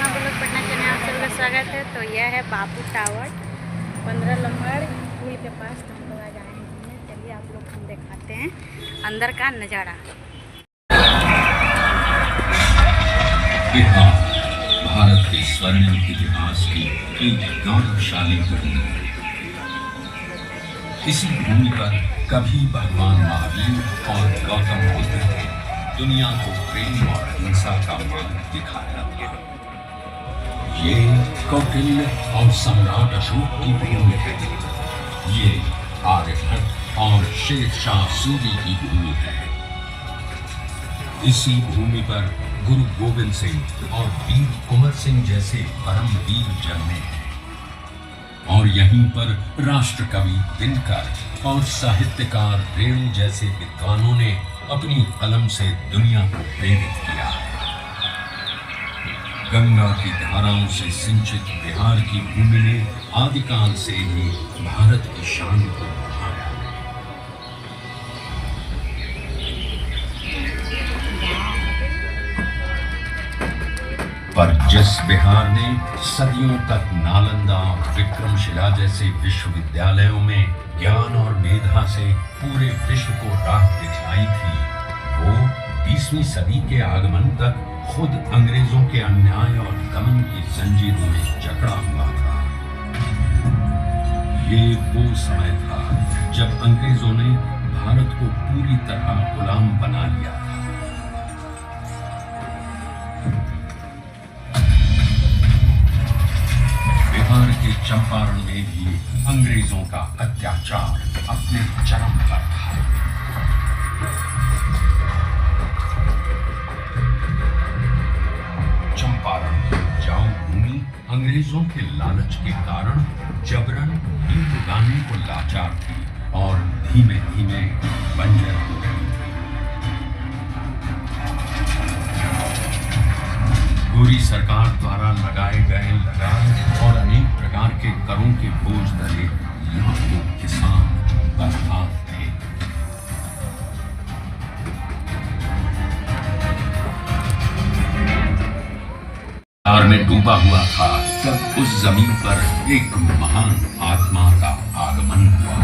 आप लोग पटना चैनल में आप सबका स्वागत है। तो यह है बापू टावर 15 नंबर पुल के पास। तो हम लोग आज आए हैं घूमने। चलिए आप लोग हम दिखाते हैं अंदर का नज़ारा। बिहार भारत के स्वर्णिम इतिहास की एक गौरवशाली भूमि है। इसी भूमि पर कभी भगवान महावीर और गौतम बुद्ध ने दुनिया को प्रेम और हिंसा का मार्ग दिखाया था। ये कौटिल्य और सम्राट अशोक की भूमि है। ये आर्यभट्ट और शेरशाह सूरी की भूमि है। इसी भूमि पर गुरु गोविंद सिंह और वीर कुंवर सिंह जैसे परम वीर जन्मे हैं। और यहीं पर राष्ट्र कवि दिनकर और साहित्यकार रेणु जैसे विद्वानों ने अपनी कलम से दुनिया को प्रेरित किया। गंगा की धाराओं से सिंचित बिहार की भूमि ने आदिकाल से ही भारत की शान को बढ़ाया। पर जिस बिहार ने सदियों तक नालंदा और विक्रमशिला जैसे विश्वविद्यालयों में ज्ञान और मेधा से पूरे विश्व को राह दिखलाई थी, वो 20वीं सदी के आगमन तक खुद अंग्रेजों के अन्याय और दमन की जंजीरों में जकड़ा हुआ था। ये वो समय था जब अंग्रेजों ने भारत को पूरी तरह गुलाम बना लिया था। बिहार के चंपारण में भी अंग्रेजों का अत्याचार अपने चरम पर था। चंपारण की उपजाऊ भूमि अंग्रेजों के लालच के कारण जबरन नींद उगाने को लाचार थी और धीमे धीमे बंजर हो गई। गोरी सरकार द्वारा लगाए गए लगान और अनेक प्रकार के करों के बोझ तले लाखों किसान बर्बाद थे। बिहार में डूबा हुआ था तब उस जमीन पर एक महान आत्मा का आगमन हुआ।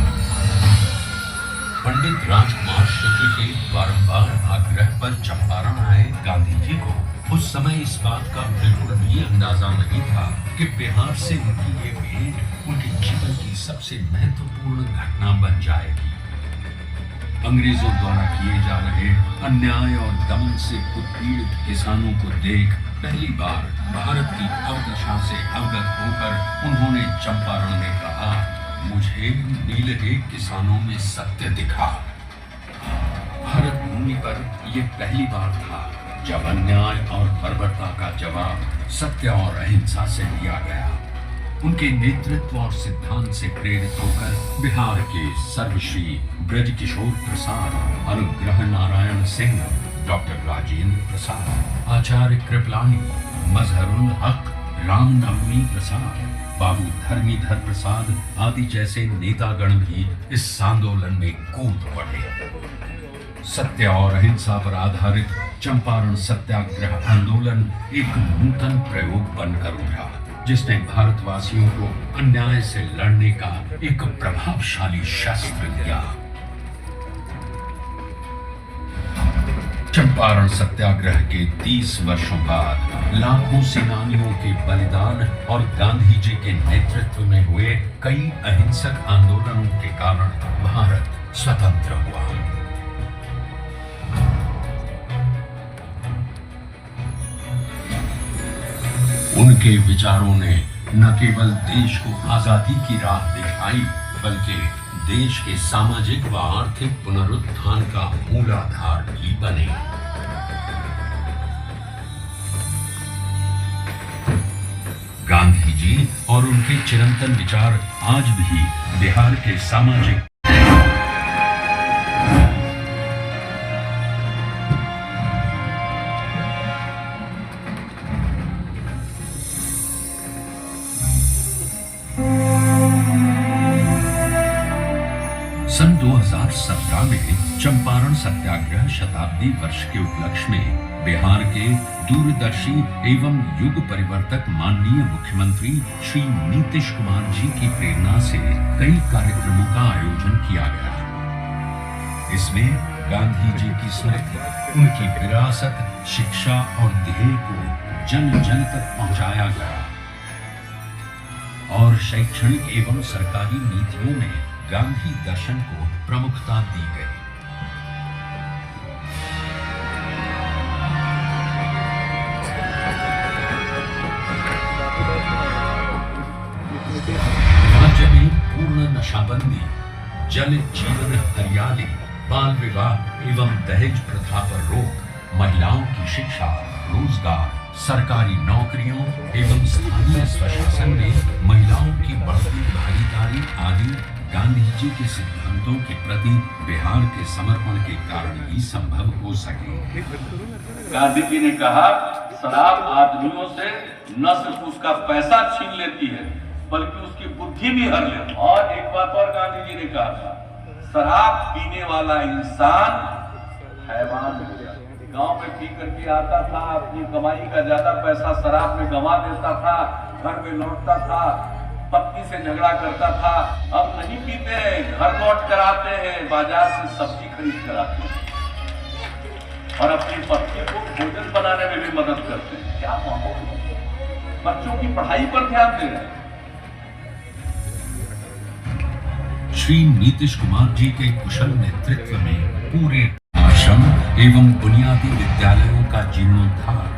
पंडित राजकुमार शुक्ल के बारंबार आग्रह पर चंपारण आए गांधी जी को उस समय इस बात का बिल्कुल भी अंदाजा नहीं था कि बिहार से उनकी ये भेंट उनके जीवन की सबसे महत्वपूर्ण घटना बन जाएगी। अंग्रेजों द्वारा किए जा रहे अन्याय और दमन से उत्पीड़ित किसानों को देख पहली बार भारत की अवदशा से अवगत होकर उन्होंने चंपारण में कहा, मुझे नीलहे किसानों में सत्य दिखा। भारत भूमि पर यह पहली बार था जब अन्याय और बर्बरता का जवाब सत्य और अहिंसा से दिया गया। उनके नेतृत्व और सिद्धांत से प्रेरित होकर बिहार के सर्वश्री ब्रजकिशोर प्रसाद, अनुग्रह नारायण सिंह, डॉक्टर राजेंद्र प्रसाद, आचार्य कृपलानी, मजहरुल हक, रामनवमी प्रसाद, बाबू धर्मीधर प्रसाद आदि जैसे नेतागण भी इस आंदोलन में कूद पड़े। सत्य और अहिंसा पर आधारित चंपारण सत्याग्रह आंदोलन एक नूतन प्रयोग बनकर उभरा, जिसने भारतवासियों को अन्याय से लड़ने का एक प्रभावशाली शस्त्र दिया। चंपारण सत्याग्रह के 30 वर्षों बाद लाखों सेनानियों के बलिदान और गांधी जी के नेतृत्व में हुए कई अहिंसक आंदोलनों के कारण भारत स्वतंत्र हुआ। उनके विचारों ने न केवल देश को आजादी की राह दिखाई, बल्कि देश के सामाजिक व आर्थिक पुनरुत्थान का मूलाधार भी बने। गांधी जी और उनके चिरंतन विचार आज भी बिहार के सामाजिक सन 2017 में चंपारण सत्याग्रह शताब्दी वर्ष के उपलक्ष्य में बिहार के दूरदर्शी एवं युग परिवर्तक माननीय मुख्यमंत्री श्री नीतीश कुमार जी की प्रेरणा से कई कार्यक्रमों का आयोजन किया गया। इसमें गांधी जी की स्मृति, उनकी विरासत, शिक्षा और ध्येय को जन जन तक पहुंचाया गया और शैक्षणिक एवं सरकारी नीतियों में गांधी दर्शन को प्रमुखता दी गई। राज्य में पूर्ण नशाबंदी, जल जीवन हरियाली, बाल विवाह एवं दहेज प्रथा पर रोक, महिलाओं की शिक्षा, रोजगार, सरकारी नौकरियों एवं स्थानीय स्वशासन में महिलाओं की बढ़ती भागीदारी आदि गांधी जी के सिद्धांतों के प्रति बिहार के समर्पण के कारण ही संभव हो सके। गांधी जी ने कहा, शराब आदमियों से न सिर्फ उसका पैसा छीन लेती है बल्कि उसकी बुद्धि भी हर लेती है। और एक बात और गांधी जी ने कहा था, शराब पीने वाला इंसान हैवान हो गया। गांव में पी करके आता था, अपनी कमाई का ज्यादा पैसा शराब में गंवा देता था, घर में लौटता था, पत्नी से झगड़ा करता था। अब नहीं पीते हैं, घर लौट कर आते हैं, बाजार से सब्जी खरीद कर आते हैं और अपनी पत्नी को भोजन बनाने में भी मदद करते हैं। क्या माहौल, बच्चों की पढ़ाई पर ध्यान दे रहे हैं। श्री नीतीश कुमार जी के कुशल नेतृत्व में पूरे आश्रम एवं बुनियादी विद्यालयों का जीर्णोद्धार,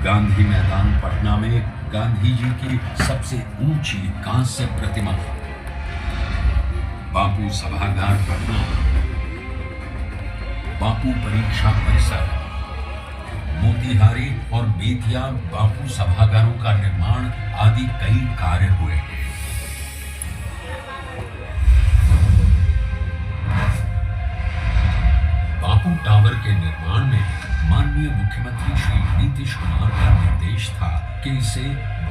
गांधी मैदान पटना में गांधी जी की सबसे ऊंची कांस्य प्रतिमा, बापू सभागार पटना, बापू परीक्षा परिसर, मोतिहारी और बेतिया बापू सभागारों का निर्माण आदि कई कार्य हुए हैं। बापू टावर के निर्माण में माननीय मुख्यमंत्री श्री नीतीश कुमार का निर्देश था कि इसे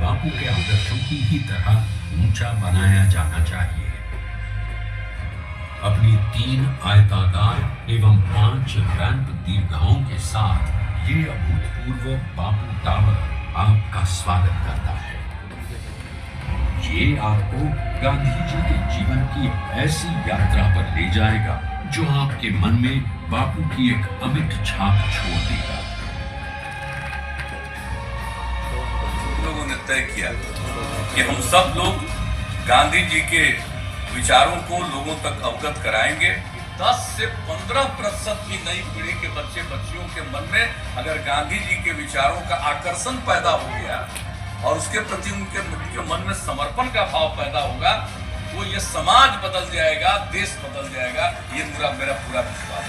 बापू के आदर्शों की ही तरह ऊंचा बनाया जाना चाहिए। अपनी 3 आयताकार एवं 5 रैंप दीर्घाओं के साथ ये अभूतपूर्व बापू टावर आपका स्वागत करता है। ये आपको गांधी जी के जीवन की ऐसी यात्रा पर ले जाएगा जो आपके मन में बापू की एक अमिट छाप छोड़ देगा। लोगों ने तय किया कि हम सब लोग गांधी जी के विचारों को लोगों तक अवगत कराएंगे। 10 से 15% की नई पीढ़ी के बच्चे बच्चियों के मन में अगर गांधी जी के विचारों का आकर्षण पैदा हो गया और उसके प्रति उनके मन में समर्पण का भाव पैदा होगा, वो ये समाज बदल जाएगा, देश बदल जाएगा, ये मेरा पूरा विश्वास है।